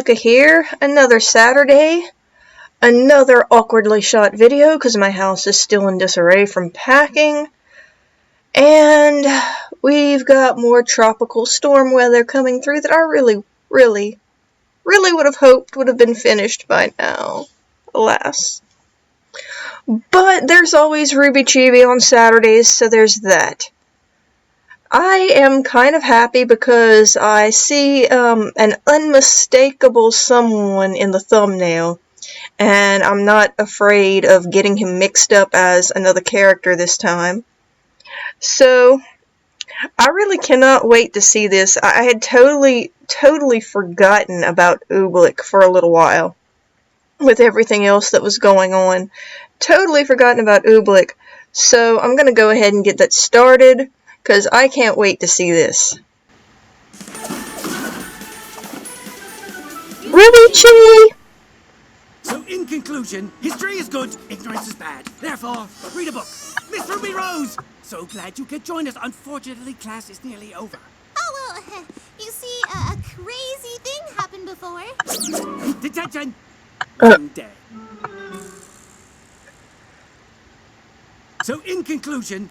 Mocha here, another Saturday, another awkwardly shot video because my house is still in disarray from packing, and we've got more tropical storm weather coming through that I really would have hoped would have been finished by now, alas. But there's always RWBY Chibi on Saturdays, so there's that. I am kind of happy because I see an unmistakable someone in the thumbnail, and I'm not afraid of getting him mixed up as another character this time. So, I really cannot wait to see this. I had totally forgotten about Oobleck for a little while, with everything else that was going on. Totally forgotten about Oobleck, so I'm gonna go ahead and get that started, because I can't wait to see this. RWBY Chibi! So, in conclusion, history is good, ignorance is bad. Therefore, read a book. Miss Ruby Rose! So glad you could join us. Unfortunately, class is nearly over. Oh, well, you see, a crazy thing happened before. Detention! One day. So, in conclusion...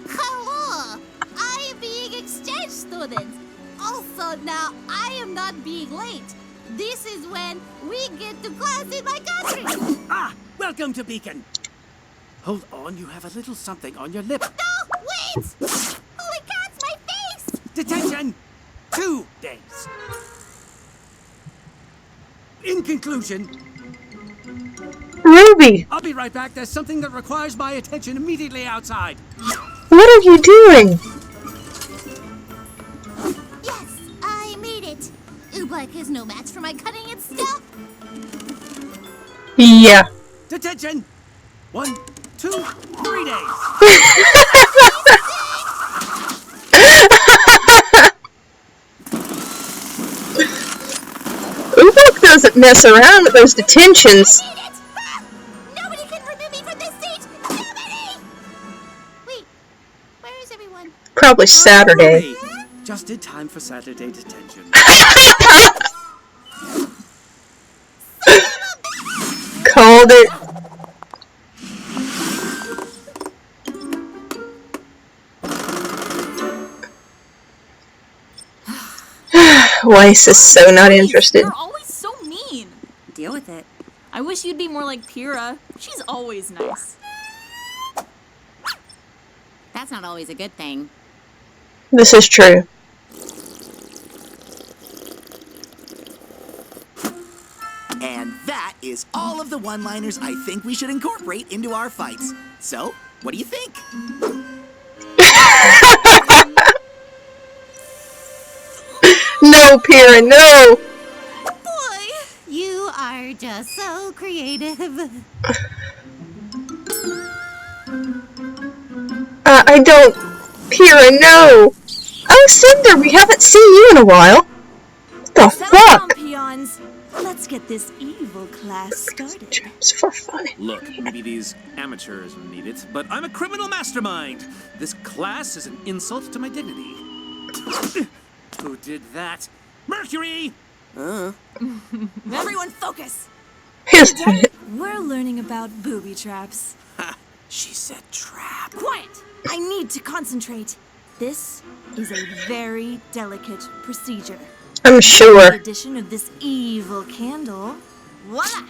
Hello! I am being exchange student. Also, now, I am not being late. This is when we get to class in my country. Ah! Welcome to Beacon. Hold on, you have a little something on your lip. No, wait! Holy cats, my face! Detention! 2 days. In conclusion... RWBY! I'll be right back. There's something that requires my attention immediately outside. What are you doing? Yes, I made it. Oobleck is no match for my cutting and stuff. Yeah. Detention! 1, 2, 3 days. Oobleck doesn't mess around with those detentions. I made it! Ah! Nobody can remove me from this seat! Nobody! Wait, where is everyone? Probably Saturday. Ruby, just in time for Saturday detention. Called it. Weiss is so not interested. You're always so mean. Deal with it. I wish you'd be more like Pyrrha. She's always nice. That's not always a good thing. This is true. And that is all of the one-liners I think we should incorporate into our fights. So, what do you think? No, Pyrrha, no! Boy, you are just so creative. I don't... Pyrrha, no! Oh, Cinder, we haven't seen you in a while. What the Settle down, fuck? peons. Let's get this evil class started. It's for fun. Look, maybe these amateurs need it, but I'm a criminal mastermind. This class is an insult to my dignity. Who did that? Mercury! Everyone focus. We're learning about booby traps. Ha! She said trap. Quiet! I need to concentrate. This is a very delicate procedure. I'm sure. The addition of this evil candle. Voila!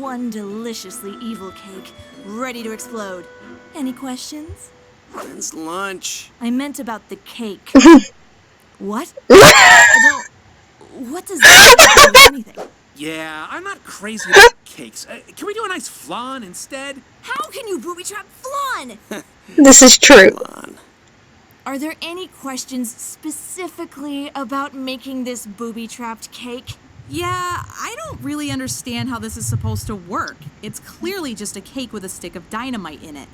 One deliciously evil cake, ready to explode. Any questions? When's lunch? I meant about the cake. What? I don't... What does that have to do with anything? Yeah, I'm not crazy about cakes. Can we do a nice flan instead? How can you booby trap flan? This is true. Are there any questions specifically about making this booby-trapped cake? Yeah, I don't really understand how this is supposed to work. It's clearly just a cake with a stick of dynamite in it.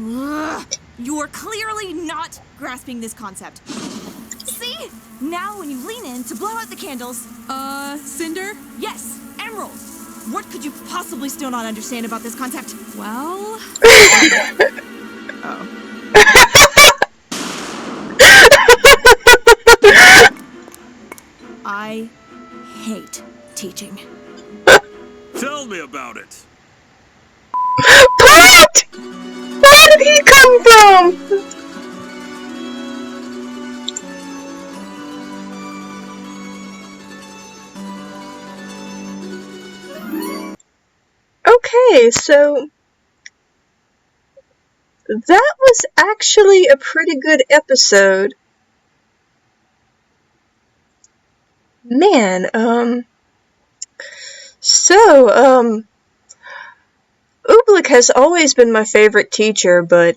Ugh, you're clearly not grasping this concept. See? Now when you lean in to blow out the candles... Cinder? Yes, Emerald! What could you possibly still not understand about this concept? Well... Oh. I hate teaching. Tell me about it. What? Where did he come from? Okay, so that was actually a pretty good episode. Man, Oobleck has always been my favorite teacher, but,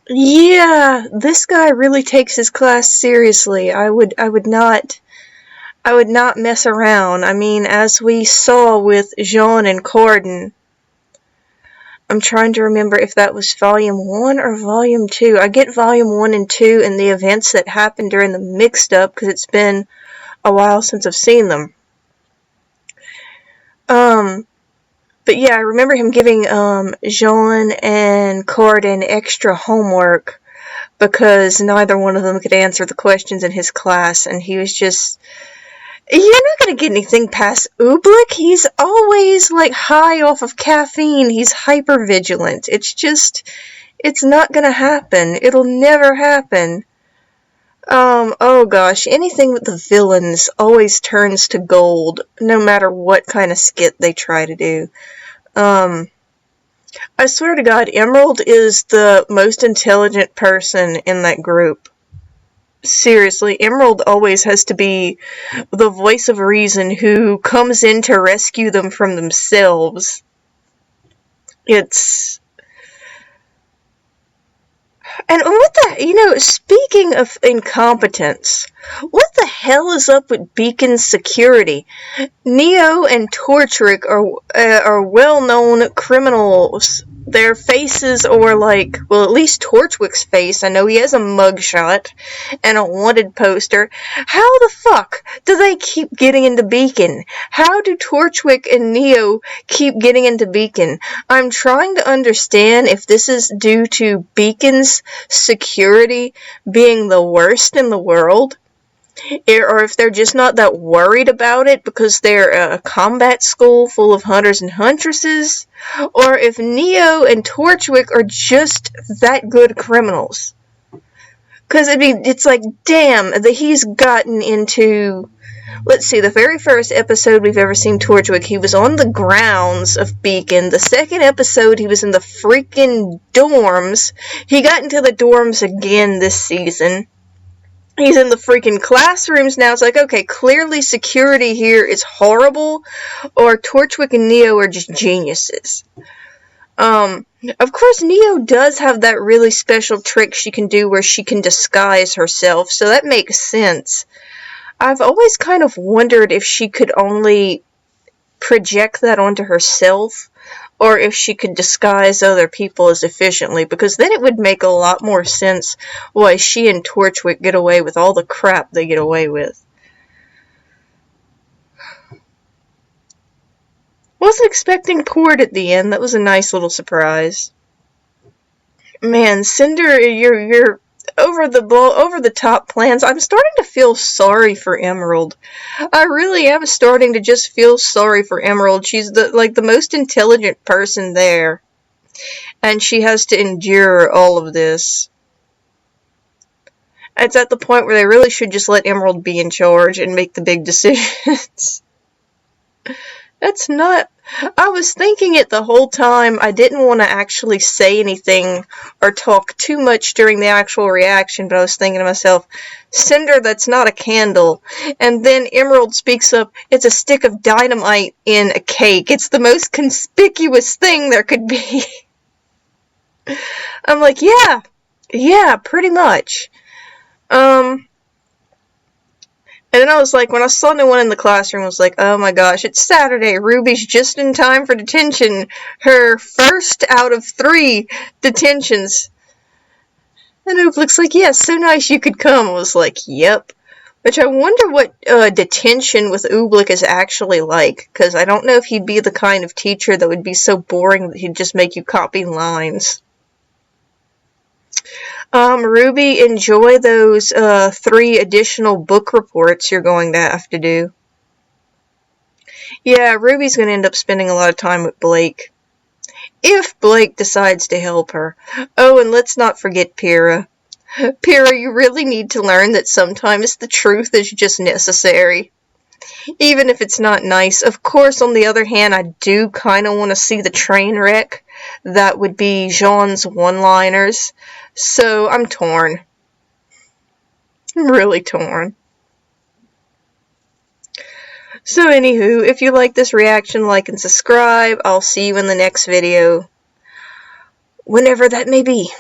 yeah, this guy really takes his class seriously. I would not mess around. I mean, as we saw with Jean and Corden, I'm trying to remember if that was Volume 1 or Volume 2. I get Volume 1 and 2 and the events that happened during the mixed-up, because it's been a while since I've seen them. But yeah, I remember him giving, Jean and Corden extra homework, because neither one of them could answer the questions in his class, and he was just... You're not gonna get anything past Oobleck. He's always, like, high off of caffeine. He's hyper-vigilant. It's not gonna happen. It'll never happen. Oh gosh, anything with the villains always turns to gold, no matter what kind of skit they try to do. I swear to God, Emerald is the most intelligent person in that group. Seriously, Emerald always has to be the voice of reason who comes in to rescue them from themselves. And what the, speaking of incompetence, what the hell is up with Beacon's security? Neo and Torchwick are well-known criminals. Their faces are like, well, at least Torchwick's face, I know he has a mugshot and a wanted poster. How the fuck do they keep getting into Beacon? How do Torchwick and Neo keep getting into Beacon? I'm trying to understand if this is due to Beacon's security being the worst in the world, or if they're just not that worried about it because they're a combat school full of hunters and huntresses, or if Neo and Torchwick are just that good criminals. Because, I mean, it's like, damn, that he's gotten into... Let's see, the very first episode we've ever seen Torchwick, he was on the grounds of Beacon. The second episode, he was in the freaking dorms. He got into the dorms again this season. He's in the freaking classrooms now. It's like, okay, clearly security here is horrible, or Torchwick and Neo are just geniuses. Of course, Neo does have that really special trick she can do where she can disguise herself, so that makes sense. I've always kind of wondered if she could only project that onto herself, or if she could disguise other people as efficiently, because then it would make a lot more sense why she and Torchwick get away with all the crap they get away with. Wasn't expecting Cord at the end. That was a nice little surprise. Man, Cinder, you're over the top plans. I'm starting to feel sorry for Emerald. I really am starting to just feel sorry for Emerald. She's the most intelligent person there, and she has to endure all of this. It's at the point where they really should just let Emerald be in charge and make the big decisions. That's not... I was thinking it the whole time. I didn't want to actually say anything or talk too much during the actual reaction, but I was thinking to myself, Cinder, that's not a candle. And then Emerald speaks up, it's a stick of dynamite in a cake. It's the most conspicuous thing there could be. I'm like, yeah, pretty much. And then I was like, when I saw no one in the classroom, I was like, oh my gosh, it's Saturday. Ruby's just in time for detention. Her first out of 3 detentions. And Oobleck's like, yeah, so nice you could come. I was like, yep. Which I wonder what detention with Oobleck is actually like. Because I don't know if he'd be the kind of teacher that would be so boring that he'd just make you copy lines. Ruby, enjoy those 3 additional book reports you're going to have to do. Yeah, Ruby's gonna end up spending a lot of time with Blake. If Blake decides to help her. Oh, and let's not forget Pyrrha. Pyrrha, you really need to learn that sometimes the truth is just necessary. Even if it's not nice. Of course, on the other hand, I do kind of want to see the train wreck. That would be Jean's one-liners. So, I'm torn. I'm really torn. So anywho, if you like this reaction, like and subscribe. I'll see you in the next video. Whenever that may be.